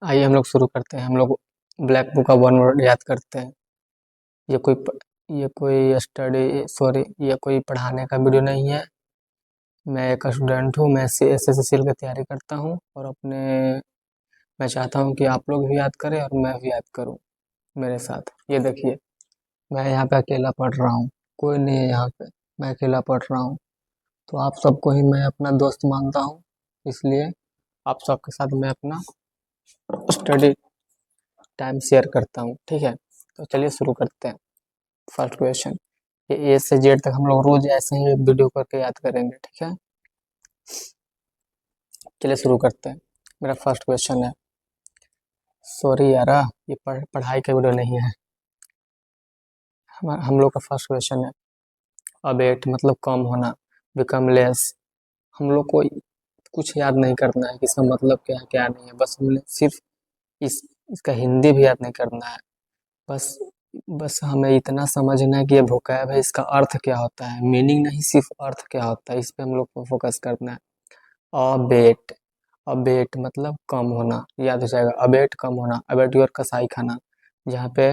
आइए हम लोग शुरू करते हैं। हम लोग ब्लैक बुक का वन वर्ड याद करते हैं। ये कोई ये कोई स्टडी सॉरी ये कोई पढ़ाने का वीडियो नहीं है। मैं एक स्टूडेंट हूँ। मैं SSCL की तैयारी करता हूँ और मैं चाहता हूँ कि आप लोग भी याद करें और मैं भी याद करूँ मेरे साथ। ये देखिए, मैं यहाँ पे अकेला पढ़ रहा हूँ, कोई नहीं है यहाँ पे, मैं अकेला पढ़ रहा हूँ। तो आप सबको ही मैं अपना दोस्त मानता हूँ, इसलिए आप सबके साथ मैं अपना स्टडी टाइम शेयर करता हूँ। ठीक है, तो चलिए शुरू करते हैं। फर्स्ट क्वेश्चन, ये A से Z तक हम लोग रोज ऐसे ही वीडियो करके याद करेंगे। ठीक है, चलिए शुरू करते हैं। मेरा फर्स्ट क्वेश्चन है, सॉरी यारा, ये पढ़ाई का वीडियो नहीं है। हम लोग का फर्स्ट क्वेश्चन है, अबेट मतलब कम होना, बिकम लेस। हम लोग को कुछ याद नहीं करना है कि इसका मतलब क्या है क्या नहीं है, बस हमने सिर्फ इस इसका हिंदी भी याद नहीं करना है। बस बस हमें इतना समझना है कि ये वोकैब है, इसका अर्थ क्या होता है, मीनिंग नहीं, सिर्फ अर्थ क्या होता है, इस पे हम लोग को फोकस करना है। अबेट, अबेट मतलब कम होना, याद हो जाएगा। अबेट कम होना, अबेट योर कसाई खाना, जहाँ पे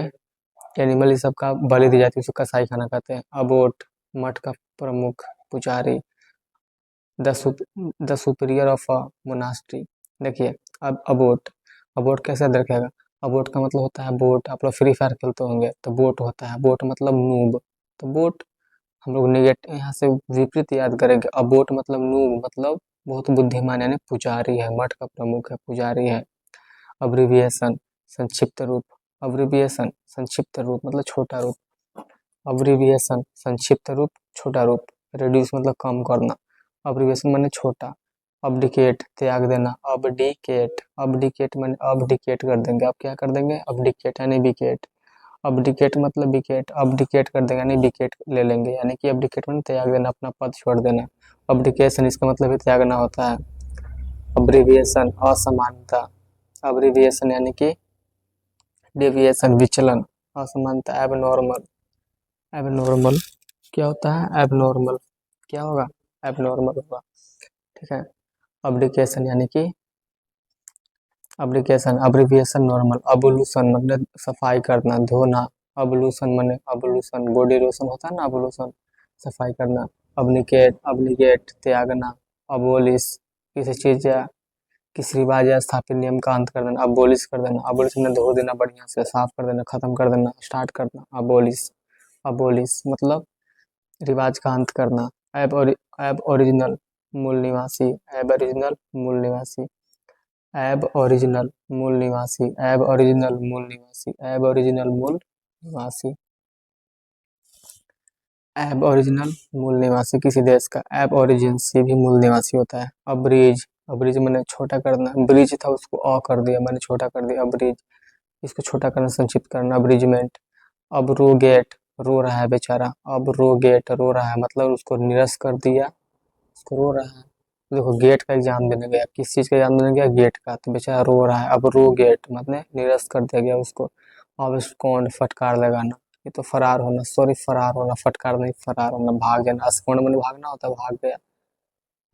एनिमल इस सब का बलि दी जाती है उसको कसाई खाना कहते हैं। अबोट मठ का प्रमुख पुजारी, the superior of a monastery. देखिए, अब अबोट, अबोट कैसे याद रखेगा। अबोट का मतलब होता है बोट। आप लोग फ्री फायर खेलते होंगे तो बोट होता है, बोट मतलब नूब। तो बोट हम लोग निगेट यहाँ से विपरीत याद करेंगे। अबोट मतलब नूब, मतलब बहुत बुद्धिमान, यानी पुजारी है, मठ का प्रमुख है, पुजारी है। अब्रिविएशन संक्षिप्त रूप, अब्रिविएशन संक्षिप्त रूप मतलब छोटा रूप, अब्रिविएशन संक्षिप्त रूप छोटा रूप। रिड्यूस मतलब कम करना, अब्रिविएशन माने छोटा। अब्डिकेट त्याग देना, अब्डिकेट, अब्डिकेट माने अब्डिकेट कर देंगे, अब क्या कर देंगे, अब्डिकेट यानी विकेट। अब्डिकेट मतलब विकेट, अब्डिकेट कर देंगे यानी विकेट ले लेंगे, यानी कि अब्डिकेट माने त्याग देना, अपना पद छोड़ देना। अब्डिकेशन इसका मतलब भी त्यागना होता है। अब्रिविएशन असमानता, अब्रिविएशन यानी कि डेविएशन विचलन, असमानता। एबनॉर्मल, एबनॉर्मल क्या होता है, एबनॉर्मल क्या होगा, एबनॉर्मल होगा। ठीक है, अब्डिकेशन यानी कि अब्रिकेशन, अब्रिविएशन नॉर्मल। अबोल्यूशन मतलब सफाई करना, धोना। अबोल्यूशन माने अबोल्यूशन, बॉडी लोशन होता है ना, अबोल्यूशन सफाई करना। अब्निकेट, अब्निकेट त्यागना। अबोलिश किसी चीज या किसी रिवाज या स्थापित नियम का अंत कर देना, अबोलिश कर देना। अबोलिश में धो देना, बढ़िया से साफ कर देना, खत्म कर देना, स्टार्ट करना, अबोलिश। अबोलिश मतलब रिवाज का अंत करना। एब ओरिजिनल मूल निवासी, एब ओरिजिनल मूल निवासी, एब ओरिजिनल मूल निवासी, एब ओरिजिनल मूल निवासी, एब ओरिजिनल मूल निवासी, एब ओरिजिनल मूल निवासी किसी देश का। एब ओरिजिन से भी मूल निवासी होता है। अब्रिज, अब्रिज मैंने छोटा करना, ब्रिज था उसको कर दिया, मैंने छोटा कर दिया, अब्रिज इसको छोटा करना, संक्षिप्त करना, अब्रिजमेंट। अब्रोगेट रो रहा है बेचारा, अब्रोगेट रो रहा है मतलब उसको निरस्त कर दिया, उसको रो रहा है। देखो, गेट का एग्जाम देने गया, किस चीज़ का एग्जाम देने गया, गेट का, तो बेचारा रो रहा है। अब रो गेट मतलब निरस्त कर दिया गया उसको। अब स्कॉन्ड फटकार लगाना, ये तो फरार होना, सॉरी फरार होना, फटकार नहीं, फरार होना, भाग जाना। स्कॉन्ड मैंने भागना होता है, भाग गया।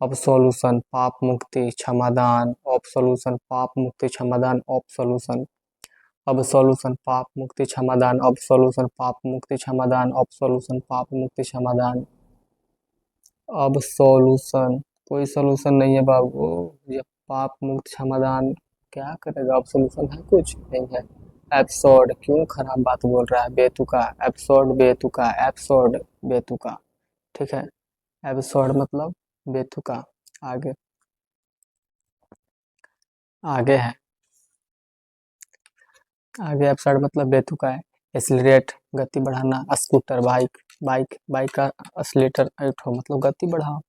अब सॉल्यूशन पाप मुक्ति क्षमादान, ऑफ सॉल्यूशन पाप मुक्ति क्षमादान, ऑफ सॉल्यूशन। अब सॉल्यूशन पाप मुक्ति क्षमादान, अब सॉल्यूशन पाप मुक्ति क्षमादान, अब सॉल्यूशन पाप मुक्ति क्षमादान। अब सॉल्यूशन, कोई सॉल्यूशन नहीं है बाबू, ये पाप मुक्त क्षमादान क्या करेगा, अब सॉल्यूशन है कुछ नहीं है। एब्सर्ड, क्यों खराब बात बोल रहा है, बेतुका, एब्सर्ड बेतुका, एब्सर्ड बेतुका। ठीक है, एब्सर्ड मतलब बेतुका। आगे, आगे है, आगे एब्सर्ड मतलब बेतुका है। एक्सीलरेट गति बढ़ाना, स्कूटर बाइक, बाइक का एक्सीलेटर ऐठो मतलब गति बढ़ाओ।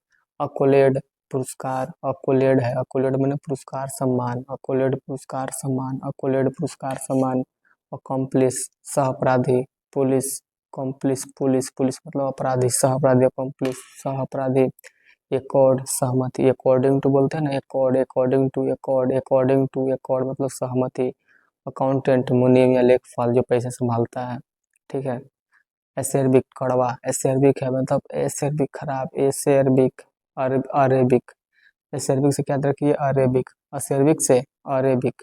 अकोलेड पुरस्कार, अकोलेड है, अकोलेड मैंने पुरस्कार सम्मान, अकोलेड पुरस्कार सम्मान, अकोलेड पुरस्कार सम्मान। अकम्प्लिस सह अपराधी, पुलिस कॉम्प्लिस, पुलिस पुलिस मतलब अपराधी, सह अपराधी अकम्प्लिस सह अपराधी। एकॉर्ड सहमति, अकॉर्डिंग टू बोलते हैं ना, accord, according to, accord, according to, accord मतलब सहमति। अकाउंटेंट मुनीम या लेखपाल जो पैसे संभालता है। ठीक है, एसेरबिक कड़वा, एसेरबिक है मतलब एसेरबिक खराब, एसेरबिक अरेबिक, एसेरबिक से क्या रखिए, अरेबिक, असेरबिक से अरेबिक,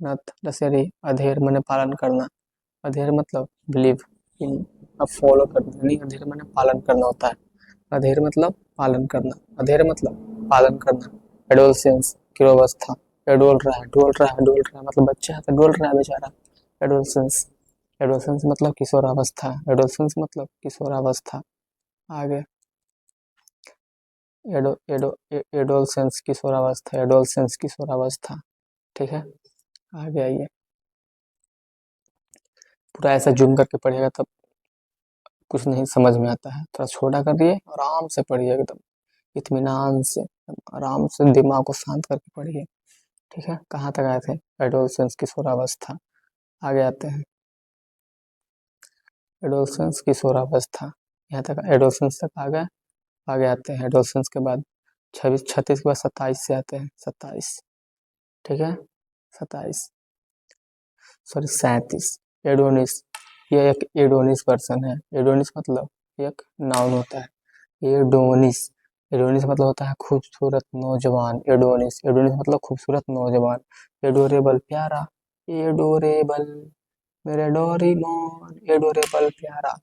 नथ लसेरी अधेर मैंने पालन करना, अधेर मतलब बिलीव इन, अब फॉलो करना नहीं, अधेर मैंने पालन करना होता है, अधेर मतलब पालन करना, अधेर मतलब पालन करना। एडोलसेंस किरोवस्था, डोल रहा है डोल रहा है डोल रहा है मतलब बच्चा है तो डोल रहा है बेचारा। एडोलसेंस, एडोलसेंस मतलब किशोरावस्था, एडोलसेंस मतलब किशोरावस्था। आगे एडो एडो एडोलसेंस किशोरावस्था, एडोलसेंस किशोरावस्था। ठीक है, आगे आइए, पूरा ऐसा जूम करके पढ़िएगा तब कुछ नहीं समझ में आता है, थोड़ा छोटा करिए और आराम से पढ़िए, एकदम इत्मीनान से, आराम से दिमाग को शांत करके पढ़िए। ठीक है, कहाँ तक आए थे? एडोलसेंस किशोरावस्था। आगे आते हैं, एडोलसेंस किशोरावस्था, यहाँ तक एडोलसेंस तक आ गए। आगे आते हैं एडोलसेंस के बाद 26 36 के बाद 27 से आते हैं, 27। ठीक है, 27 सॉरी 37। एडोनिस, ये एक एडोनिस पर्सन है, एडोनिस मतलब एक नाउन होता है। एडोनिस, एडोनिस मतलब होता है खूबसूरत नौजवान, एडोनिस, एडोनिस मतलब खूबसूरत नौजवान। एडोरेबल प्यारा, एडोरेबल मेरे डोरीमोन, एडोरेबल प्यारा।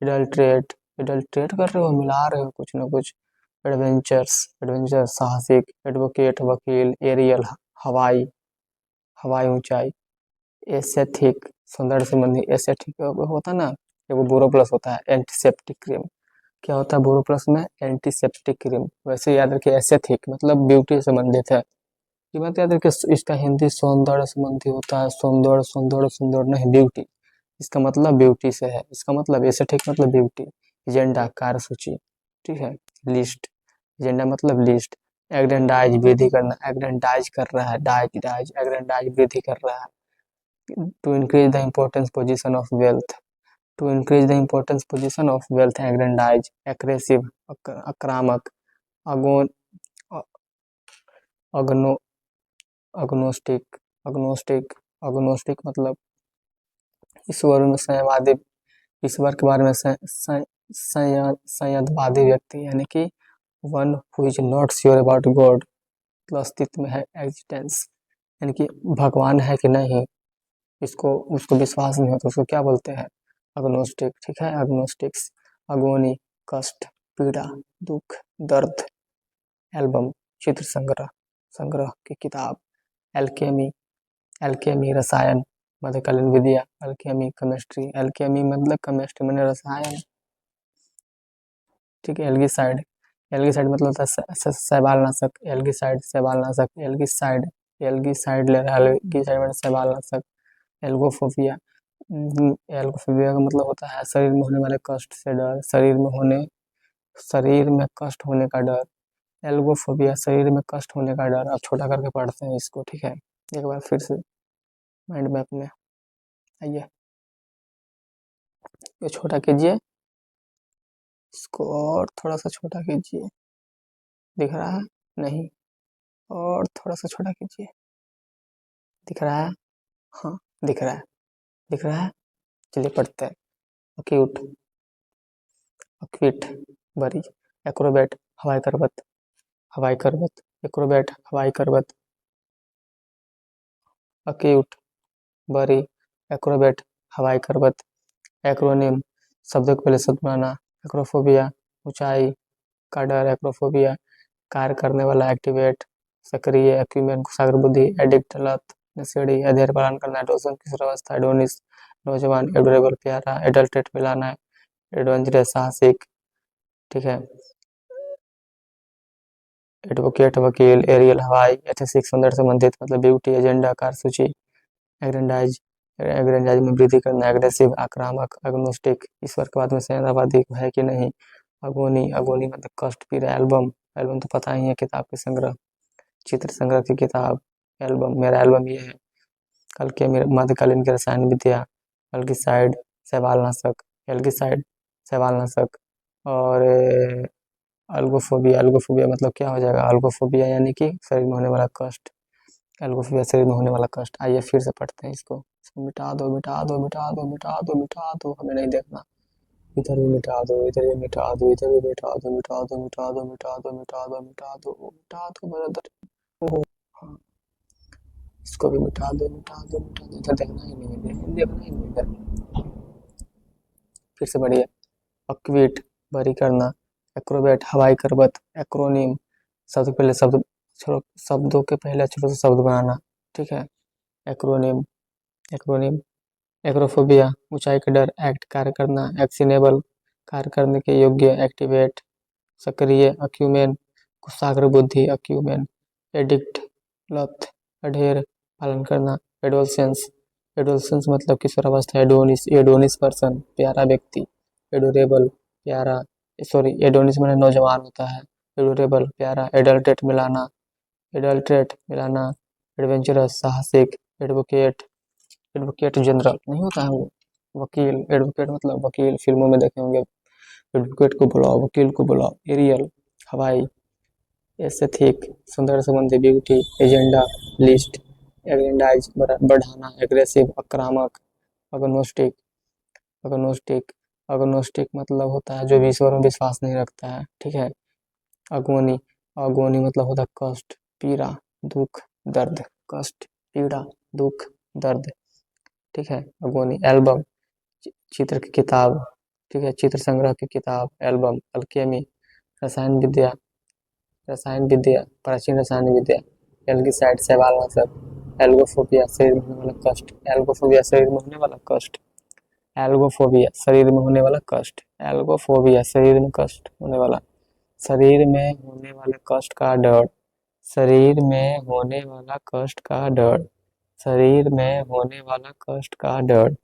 एडल्ट्रेट, एडल्ट्रेट कर रहे हो, मिला रहे हो कुछ ना कुछ। एडवेंचर्स, एडवेंचर साहसिक। एडवोकेट वकील, एरियल हवाई, हवाई ऊंचाई। एस्थेटिक सौंदर्य संबंधी, एस्थेटिक होता ना, एगो बोरो प्लस होता है एंटीसेप्टिक क्रीम। क्या होता है बोरो प्लस में? Antiseptic cream. वैसे याद रखिए एस्थेटिक मतलब ब्यूटी से संबंधित है। ये बात याद रखिए, इसका हिंदी सौंदर्य संबंधी होता है, सौंदर्य सौंदर्य सौंदर्य नहीं, ब्यूटी। इसका मतलब ब्यूटी से है, इसका मतलब एस्थेटिक मतलब ब्यूटी। एजेंडा कार्यसूची, ठीक है। लिस्ट, एजेंडा मतलब लिस्ट। एग्रेंडाइज वृद्धि करना, एग्रेंडाइज कर रहा है, डाइज डाइज एग्रेंडाइज वृद्धि कर रहा है। To increase the importance position of wealth, to increase the importance position of wealth, aggrandise. Aggressive आक्रामक। अगोन अग्नो अग्नोस्टिक, अग्नोस्टिक, अग्नोस्टिक मतलब ईश्वर में संयवादी, ईश्वर के बारे में संयदवादी व्यक्ति, यानी कि one who is not sure about God, मतलब अस्तित्व में है, एग्जिस्टेंस, यानी कि भगवान है कि नहीं, इसको उसको विश्वास नहीं होता, उसको क्या बोलते हैं? अग्नोस्टिक। ठीक है, अग्नोस्टिक्स। अगोनी कष्ट, पीड़ा, दुख, दर्द। एल्बम चित्र संग्रह, संग्रह की किताब। एल्केमी, एल्केमी रसायन, मध्यकालीन विद्या। एल्केमी केमिस्ट्री, एल्केमी मतलब केमिस्ट्री मैंने रसायन। ठीक है, एल्गीसाइड, एल्गीसाइड मतलब होता है शैवालनाशक, एल्गीसाइड शैवालनाशक, एल्गीसाइड, एल्गीसाइड ले रहा है, एल्गीसाइड मतलब शैवालनाशक। एल्गोफोबिया, एल्गोफोबिया का मतलब होता है शरीर में होने वाले कष्ट से डर, शरीर में कष्ट होने का डर। एल्गोफोबिया शरीर में कष्ट होने का डर। अब छोटा करके पढ़ते हैं इसको, ठीक है, एक बार फिर से माइंड मैप में आइए, ये छोटा कीजिए, इसको और थोड़ा सा छोटा कीजिए, दिख रहा है? नहीं, और थोड़ा सा छोटा कीजिए, दिख रहा है? हाँ, दिख रहा है, दिख रहा है। चलिए पढ़ते हैं। अक्यूट, अक्विट, बरी। एक्रोबैट, हवाई करवत, हवाई करवत। एक्रोबैट, हवाई करवत। अक्यूट, बरी, एक्रोबैट, हवाई करवत। एक्रोनिम, शब्दों के पहले शब्द बनाना। एक्रोफोबिया, ऊंचाई का डर, एक्रोफोबिया। कार्य करने वाला, एक्टिवेट, सक्रिय। एक्यूमेन, सागर बुद्धि। एडिक्ट, लत, नशेड़ी। अधेर पालन करना। एडोसन, किशोरावस्था। एडोनिस, नौजवान। एडोरेबल, प्यारा। एडल्टेट, मिलाना। एडवेंचरस, साहसिक। ठीक है, एडवोकेट, वकील। एरियल, हवाई। एथेसिक, सौंदर्य संबंधित मतलब ब्यूटी। एजेंडा, कार्यसूची। एग्रेंडाइज, एग्रेंडाइज में वृद्धि करना। एग्रेसिव, आक्रामक। एग्नोस्टिक, ईश्वर के बाद में संयमवादी है कि नहीं। अगोनी, अगोनी मतलब कष्ट, पीड़ा। एल्बम, एल्बम तो पता ही है, किताब के संग्रह, चित्र संग्रह की किताब। एल्बम, मेरा एल्बम ये है। कल के मेरे मध्यकालीन की रसायन विद्या। एल्गीसाइड, शैवालनाशक, एल्गीसाइड शैवालनाशक। और अल्गोफोबिया, अल्गोफोबिया मतलब क्या हो जाएगा? अल्गोफोबिया यानी कि शरीर में होने वाला कष्ट, एल्गोफोबिया शरीर में होने वाला कष्ट। आइए फिर से पढ़ते हैं इसको मिटा दो मिटा दो मिटा दो मिटा दो मिटा दो, हमें नहीं देखना। इधर भी मिटा दो, इधर भी मिटा दो, इधर भी मिटा दो, मिटा दो मिटा दो मिटा दो मिटा दो मिटा दो मिटा दो ब्रदर। ओह हाँ, इसको भी मिटा दो, मिटा दो, मिटा दो, इधर देखना ही नहीं है, देखना ही नहीं इधर। फिर से बढ़िया। अक्विट, बरी करना। एक्रोबेट, हवाई करवत। एक्रोनिम, सबसे पहले शब्द, शब्दों के पहले अक्षरों से शब्द बनाना, ठीक है। Acronym, acronym. एक्रोफोबिया, ऊंचाई का डर। एक्ट, कार्य करना। एक्शनेबल, कार्य करने के योग्य। एक्टिवेट, सक्रिय। अक्यूमेन, कुशाग्र बुद्धि। अक्यूमेन। एडिक्ट, लत। अढेर, पालन करना। एडोलसेंस, एडोलसेंस मतलब किशोरावस्था। एडोनिस, एडोनिस पर्सन, प्यारा व्यक्ति। एडोरेबल, प्यारा, सॉरी एडोनिस माने नौजवान होता है। एडोरेबल, प्यारा। एडल्ट्रेट, मिलाना। एडल्ट्रेट, मिलाना। एडवेंचरस, साहसिक। एडवोकेट, एडवोकेट जनरल नहीं होता है वो, वकील। एडवोकेट मतलब वकील, फिल्मों में देखे होंगे, एडवोकेट को बुलाओ, वकील को बुलाओ। एरियल, हवाई। एस्थेटिक, सुंदर संबंधी। ब्यूटी। Agenda, list. एग्रेंडाइज, बढ़ाना। एग्रेसिव, आक्रामक। अग्नोस्टिक, अग्नोस्टिक, अग्नोस्टिक मतलब होता है जो ईश्वर में विश्वास नहीं रखता है, ठीक है। अगोनी, अगोनी मतलब होता है कष्ट, पीड़ा, दुख, दर्द। कष्ट, पीड़ा, दुख, दर्द, ठीक है। अगोनी। एल्बम, चित्र की किताब, ठीक है, चित्र संग्रह की किताब। एल्बम। अल्केमी, रसायन विद्या, रसायन विद्या, प्राचीन रसायन विद्या। एल्गीसाइड, शैवालनाशक। एल्गोफोबिया, शरीर में होने वाला कष्ट। एल्गोफोबिया, शरीर में होने वाला कष्ट। एल्गोफोबिया, शरीर में होने वाला कष्ट। एल्गोफोबिया, शरीर में कष्ट होने वाला, शरीर में होने वाले कष्ट का डर। शरीर में होने वाला कष्ट का डर। शरीर में होने वाला कष्ट का डर।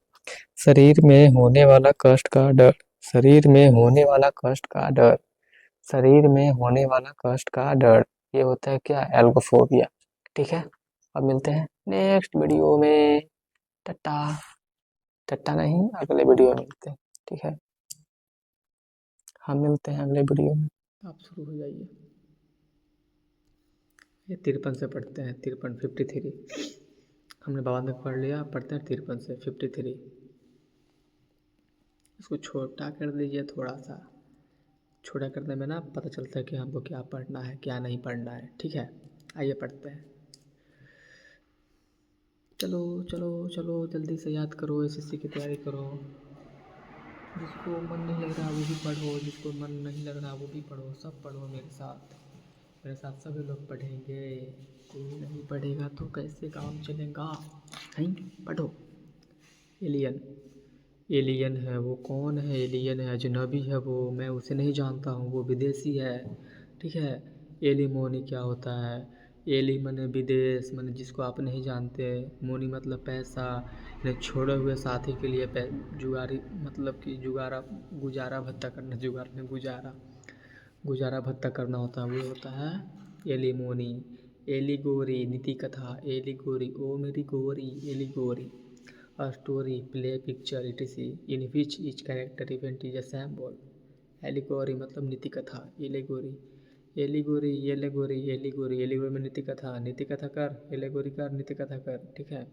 शरीर में होने वाला कष्ट का डर। शरीर में होने वाला कष्ट का डर। शरीर में होने वाला कष्ट का डर। ये होता है क्या? एल्गोफोबिया, ठीक है। अब मिलते हैं नेक्स्ट वीडियो में। टट्टा, टट्टा नहीं, अगले वीडियो में मिलते हैं, ठीक है। हम मिलते हैं अगले वीडियो में। आप शुरू हो जाइए। ये 53 से पढ़ते हैं, 53, 53 हमने बाद में पढ़ लिया, पढ़ते हैं 53 से 53। इसको छोटा कर दीजिए थोड़ा सा, छोटा करने में ना पता चलता है कि हमको क्या पढ़ना है क्या नहीं पढ़ना है, ठीक है। आइए पढ़ते हैं। चलो चलो चलो जल्दी से याद करो, एसएससी की तैयारी करो। जिसको मन नहीं लग रहा वो भी पढ़ो, जिसको मन नहीं लग रहा वो भी पढ़ो, सब पढ़ो मेरे साथ। मेरे साथ सभी लोग पढ़ेंगे। कोई नहीं पढ़ेगा तो कैसे काम चलेगा? नहीं पढ़ो। एलियन, एलियन है वो कौन है? एलियन है, अजनबी है वो, मैं उसे नहीं जानता हूँ, वो विदेशी है, ठीक है। एलिमोनी क्या होता है? एली माने विदेश, माने जिसको आप नहीं जानते। मोनी मतलब पैसा, यानी छोड़े हुए साथी के लिए जुगारी, मतलब कि जुगारा, गुजारा भत्ता करना, जुगार में गुजारा, गुजारा भत्ता करना होता है, वो होता है एलिमोनी। एलिगोरी, नीति कथा। एलिगोरी, ओ मेरी गोरी। Allegory, a story, play, picture, etc. in which each character event is a symbol. Allegory मतलब नीति कथा। Allegory, allegory, allegory, allegory, allegory में नीति कथा, नीति कथा कर, एलिगोरी कर, नीति कथा कर, ठीक है।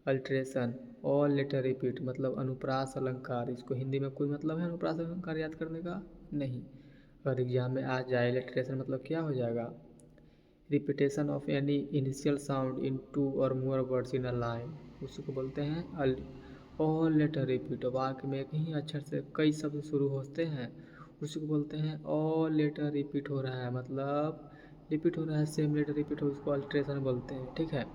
अल्ट्रेशन, ऑल लेटर रिपीट मतलब अनुप्रास अलंकार। इसको हिंदी में कोई मतलब है अनुप्रास अलंकार याद करने का? नहीं। अगर एग्जाम में आ जाए अल्ट्रेशन मतलब क्या हो जाएगा? Repetition of any initial sound in two or more words in a line, उसी को बोलते हैं ऑल लेटर रिपीट। वाक्य में एक ही अक्षर से कई शब्द शुरू होते हैं, उसी को बोलते हैं ऑल लेटर रिपीट हो रहा है, मतलब रिपीट हो रहा है, सेम लेटर रिपीट हो, उसको अल्ट्रेशन बोलते हैं, ठीक है।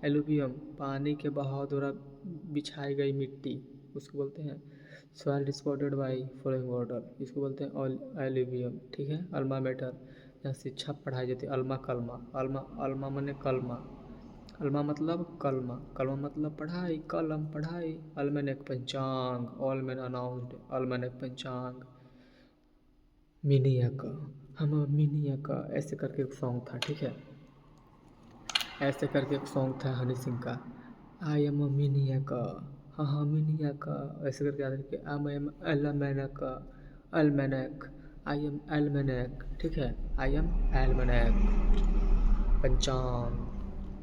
एलुवियम, पानी के बहाव द्वारा बिछाई गई मिट्टी, उसको बोलते हैं सॉइल डिस्पोर्टेड बाई फ्लोइंग वाटर, इसको बोलते हैं एलुवियम, ठीक है। अल्मा मैटर, जहाँ शिक्षा पढ़ाई जाती है। अल्मा कलमा, अल्मा, अल्मा माने कलमा, अल्मा मतलब कलमा, कलमा मतलब पढ़ाई, कलम पढ़ाई। अलमैनक पंचांग, ऑल मैन अनाउंस्ड, अलमैनक पंचांग। मिनिया का, हम मिनिया का, ऐसे करके एक सॉन्ग था, ठीक है। ऐसे करके एक सॉन्ग था हनी सिंह का, आई एम अ मिनिया का, हाँ हाँ मिनिया का, ऐसे करके याद रखिए। I am अलमैनक, अलमैनक, I am almanac, ठीक है। I am almanac. पंचांग,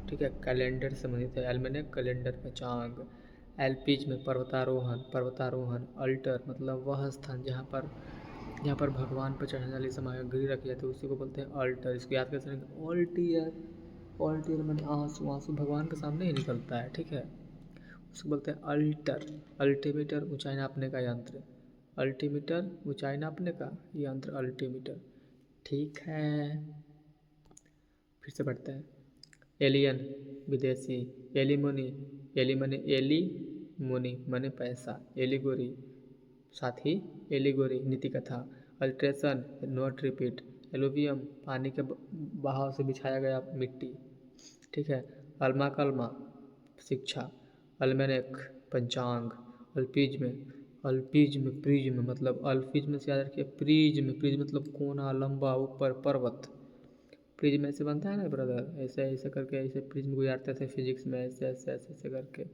ठीक है, कैलेंडर से संबंधित है। एलमैनक कैलेंडर, पंचांग। एलपीज में पर्वतारोहण, पर्वतारोहण। अल्टर मतलब वह स्थान जहाँ पर भगवान पर चढ़ने वाली सामग्री रखी जाती है, उसी को बोलते हैं अल्टर। इसको याद कर सकते हैं, ऑल्टियर, ऑल टीयर मैंने आंसू, आंसू भगवान के सामने ही निकलता है, ठीक है। उसको बोलते हैं अल्टर, अल्टीमीटर ऊंचाई नापने का यंत्र, अल्टीमीटर ऊंचाई नापने का यंत्र अल्टीमीटर, ठीक है। फिर से पढ़ते हैं। एलियन विदेशी, एलिमोनी, एलिमनी एली मुनि मने पैसा, एलिगोरी साथ ही एलिगोरी नीति कथा, अल्ट्रेशन नोट रिपीट, एलुवियम पानी के बहाव से बिछाया गया मिट्टी, ठीक है। अल्मा कलमा शिक्षा, अल्मेनेक पंचांग, अल्पिज्म, अल्पिज्म प्रिज्म मतलब अल्पिज्म से याद रखिए, प्रिज्म प्रिज्म मतलब कोना लंबा ऊपर पर्वत, प्रिज्म ऐसे बनता है ना ब्रदर, ऐसे ऐसे करके ऐसे प्रिज्म गुजारते थे फिजिक्स में, ऐसे ऐसे ऐसे ऐसे करके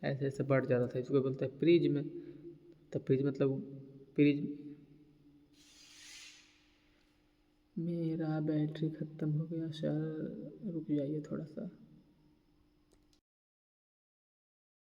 ऐसे ऐसे बढ़ जाता था, इसको बोलते हैं प्रिज्म। तो प्रिज्म मतलब प्रिज्म। मेरा बैटरी ख़त्म हो गया सर, रुक जाइए थोड़ा सा।